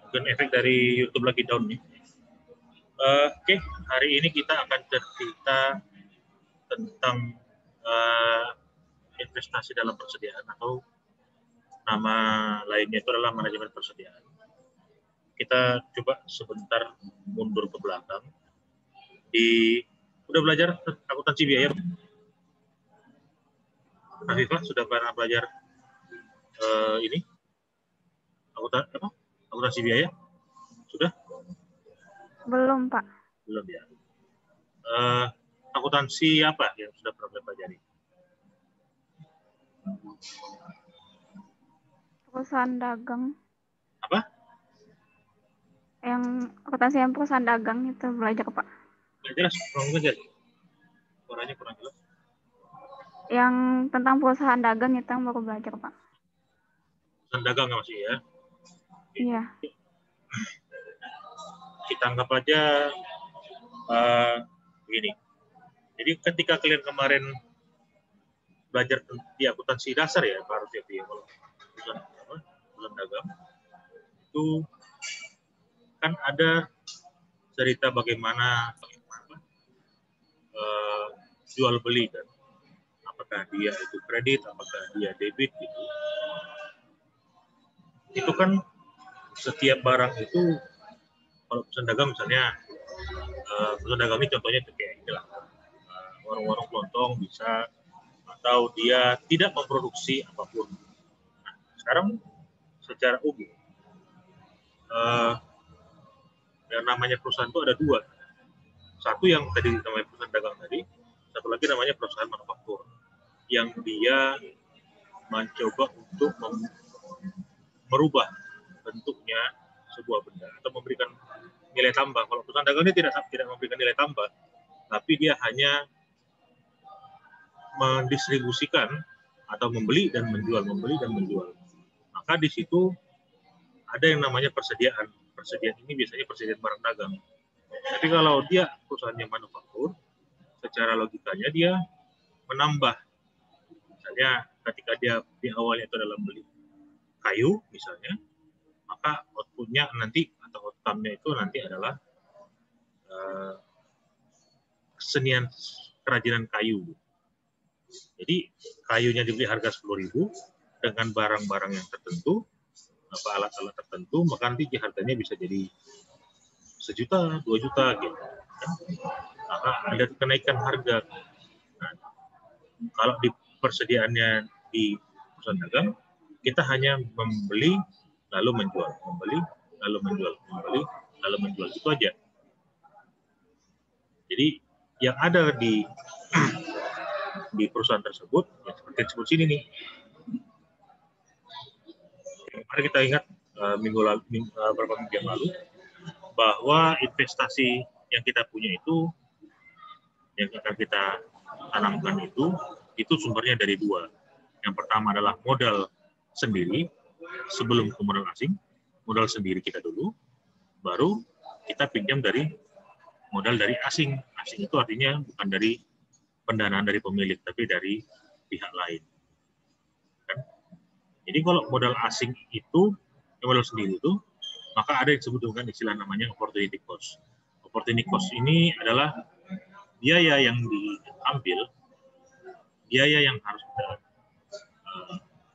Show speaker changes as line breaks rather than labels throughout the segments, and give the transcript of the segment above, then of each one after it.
Mungkin efek dari YouTube lagi down nih. Oke, hari ini kita akan cerita tentang investasi dalam persediaan, atau nama lainnya itu adalah manajemen persediaan. Kita coba sebentar mundur ke belakang. Udah belajar akuntansi biaya? Afifah sudah pernah belajar ini akuntansi biaya? Sudah?
Belum, Pak.
Belum ya. Akuntansi apa yang sudah pernah pelajari?
Perusahaan dagang.
Apa?
Yang akuntansi yang perusahaan dagang itu belajar, Pak.
Nggak jelas, kurang jelas. Suaranya kurang jelas.
Yang tentang perusahaan dagang itu yang baru belajar, Pak.
Perusahaan dagang nggak masih ya?
Iya.
Kita anggap aja begini. Jadi ketika kalian kemarin belajar di akuntansi dasar ya, baru ya, kalau perusahaan dagang itu kan ada cerita bagaimana jual beli kan, apakah dia itu kredit, apakah dia debit gitu. Itu kan setiap barang itu, kalau perusahaan dagang misalnya, perusahaan dagang ini contohnya kayak inilah, warung-warung kelontong bisa, atau dia tidak memproduksi apapun. Nah, sekarang secara umum yang namanya perusahaan itu ada dua. Satu yang tadi namanya perusahaan dagang tadi, satu lagi namanya perusahaan manufaktur, yang dia mencoba untuk merubah bentuknya sebuah benda atau memberikan nilai tambah. Kalau perusahaan dagang ini tidak memberikan nilai tambah, tapi dia hanya mendistribusikan atau membeli dan menjual. Maka di situ ada yang namanya persediaan. Persediaan ini biasanya persediaan barang dagang. Tapi kalau dia perusahaannya manufaktur, secara logikanya dia menambah. Misalnya ketika dia di awalnya itu adalah beli kayu misalnya, maka outputnya nanti atau outcome-nya itu nanti adalah kesenian kerajinan kayu. Jadi kayunya dibeli harga 10.000 dengan barang-barang yang tertentu, alat-alat tertentu, maka nanti harganya bisa jadi 1 juta, 2 juta gitu. Maka ada kenaikan harga. Nah, kalau di persediaannya di perusahaan dagang, kita hanya membeli lalu menjual, membeli lalu menjual, membeli lalu menjual, itu aja. Jadi yang ada di perusahaan tersebut, ya seperti disebut sini nih. Mari kita ingat beberapa minggu yang lalu, bahwa investasi yang kita punya itu, yang akan kita tanamkan itu sumbernya dari dua. Yang pertama adalah modal sendiri, sebelum ke modal asing, modal sendiri kita dulu, baru kita pinjam dari modal dari asing. Asing itu artinya bukan dari pendanaan dari pemilik, tapi dari pihak lain. Kan? Jadi kalau modal asing itu, modal sendiri itu, maka ada yang disebut dengan istilah namanya opportunity cost. Opportunity cost ini adalah biaya yang diambil, biaya yang harus kita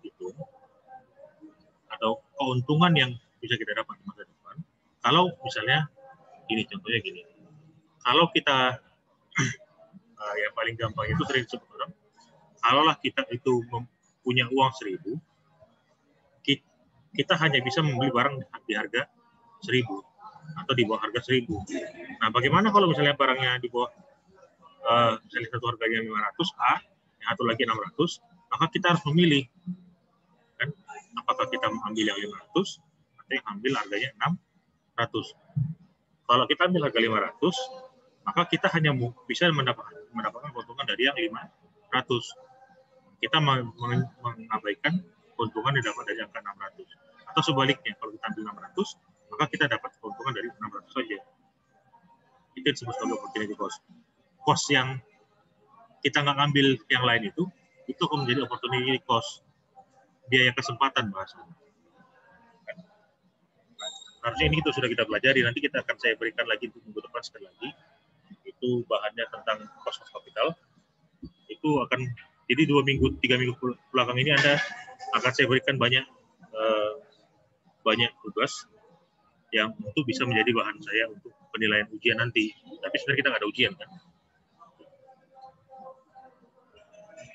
hitung, atau keuntungan yang bisa kita dapat di masa depan. Kalau misalnya, contohnya gini, kalau kita yang paling gampang itu sering disebut orang, kalaulah kita itu punya uang 1.000, kita hanya bisa membeli barang di harga 1.000 atau di bawah harga 1.000. Nah, bagaimana kalau misalnya barangnya di bawah, misalnya satu harganya 500 A, yang satu lagi 600, maka kita harus memilih, kan? Apakah kita mengambil yang 500 atau yang ambil harganya 600? Kalau kita ambil harga 500, maka kita hanya bisa mendapatkan keuntungan dari yang 500. Kita mengabaikan keuntungan yang dapat dari angka 600. Atau sebaliknya, kalau kita ambil 600, maka kita dapat keuntungan dari 600 saja. Itu disebut sebagai opportunity cost. Cost yang kita nggak ambil yang lain itu akan menjadi opportunity cost. Biaya kesempatan bahasanya. harusnya ini itu sudah kita pelajari. Nanti kita akan saya berikan lagi untuk minggu depan sekali lagi. Itu bahannya tentang cost of capital. Itu akan jadi 2 minggu, 3 minggu belakang ini Anda akan saya berikan banyak tugas yang untuk bisa menjadi bahan saya untuk penilaian ujian nanti. Tapi sebenarnya kita nggak ada ujian kan.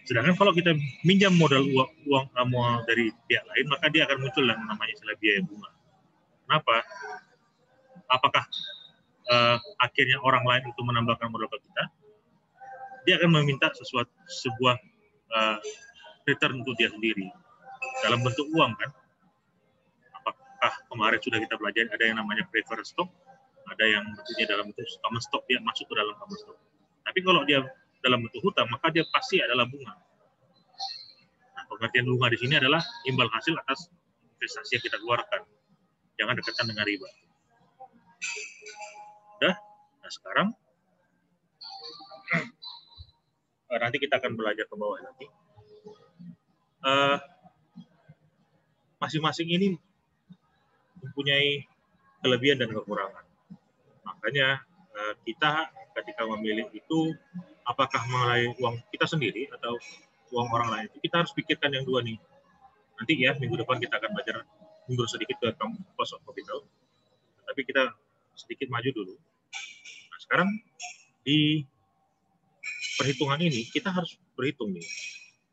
Sedangkan kalau kita minjam modal uang dari pihak lain, maka dia akan muncul yang namanya istilah biaya bunga. Kenapa? Apakah akhirnya orang lain itu menambahkan modal ke kita? Dia akan meminta sebuah return untuk dia sendiri dalam bentuk uang kan? Apakah kemarin sudah kita pelajari ada yang namanya preferred stock, ada yang bentuknya dalam bentuk common stock, dia masuk ke dalam common stock. Tapi kalau dia dalam bentuk hutang, maka dia pasti adalah bunga. Nah, pengertian bunga di sini adalah imbal hasil atas investasi yang kita keluarkan. Jangan dekatkan dengan riba. Udah? Nah, sekarang nanti kita akan belajar ke bawah lagi. Masing-masing ini mempunyai kelebihan dan kekurangan. Makanya kita ketika memilih itu, apakah melalui uang kita sendiri atau uang orang lain, itu kita harus pikirkan yang dua nih. Nanti ya, minggu depan kita akan belajar mundur sedikit ke cost of capital. Tapi kita sedikit maju dulu. Nah, sekarang di perhitungan ini, kita harus berhitung nih,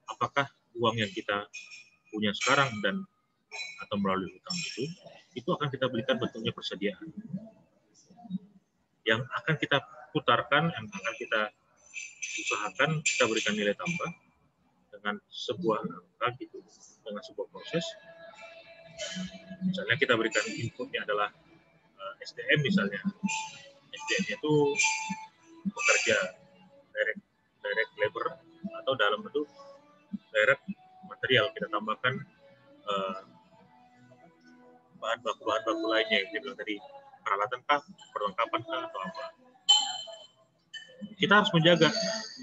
apakah uang yang kita punya sekarang dan atau melalui hutang itu akan kita berikan bentuknya persediaan. Yang akan kita putarkan, yang akan kita usahakan, kita berikan nilai tambah dengan sebuah angka gitu, dengan sebuah proses. Misalnya kita berikan inputnya adalah SDM misalnya. SDM itu pekerja direct labor atau dalam bentuk direct material, kita tambahkan bahan baku lainnya yang dibilang tadi, peralatan kah, perlengkapan kah, atau apa. Kita harus menjaga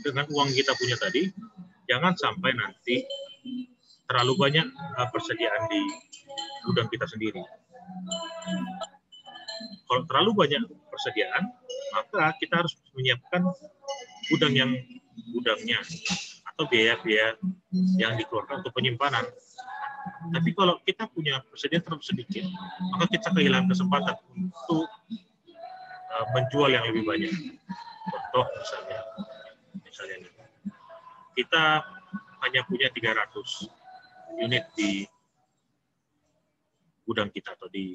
dengan uang kita punya tadi, jangan sampai nanti terlalu banyak persediaan di gudang kita sendiri. Kalau terlalu banyak persediaan, maka kita harus menyiapkan gudangnya atau biaya-biaya yang dikeluarkan untuk penyimpanan. Tapi kalau kita punya persediaan terlalu sedikit, maka kita kehilangan kesempatan untuk menjual yang lebih banyak. Contoh misalnya ini, kita hanya punya 300 unit di gudang kita atau di